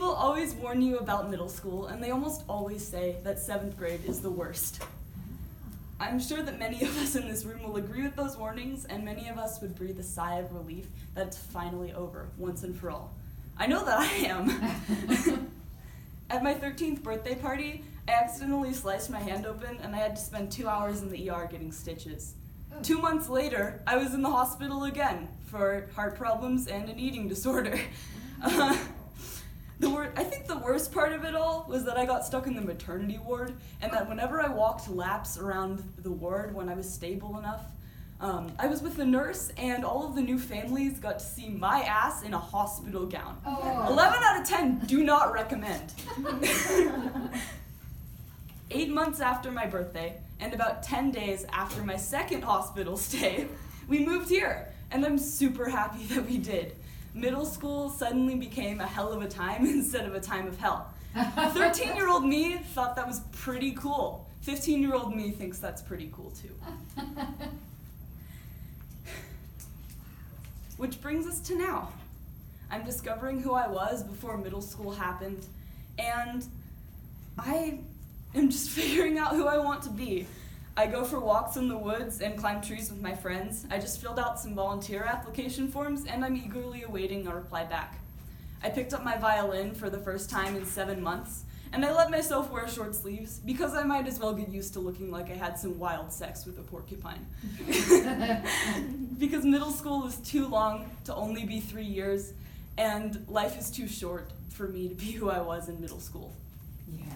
People always warn you about middle school, and they almost always say that 7th grade is the worst. I'm sure that many of us in this room will agree with those warnings, and many of us would breathe a sigh of relief that it's finally over, once and for all. I know that I am. At my 13th birthday party, I accidentally sliced my hand open, and I had to spend 2 hours in the ER getting stitches. 2 months later, I was in the hospital again for heart problems and an eating disorder. I think the worst part of it all was that I got stuck in the maternity ward, and that whenever I walked laps around the ward when I was stable enough, I was with the nurse, and all of the new families got to see my ass in a hospital gown. Oh. 11 out of 10 do not recommend. 8 months after my birthday, and about 10 days after my second hospital stay, we moved here, and I'm super happy that we did. Middle school suddenly became a hell of a time instead of a time of hell. 13-year-old me thought that was pretty cool. 15-year-old me thinks that's pretty cool too. Which brings us to now. I'm discovering who I was before middle school happened, and I am just figuring out who I want to be. I go for walks in the woods and climb trees with my friends. I just filled out some volunteer application forms, and I'm eagerly awaiting a reply back. I picked up my violin for the first time in 7 months, and I let myself wear short sleeves because I might as well get used to looking like I had some wild sex with a porcupine. Because middle school is too long to only be 3 years, and life is too short for me to be who I was in middle school. Yeah.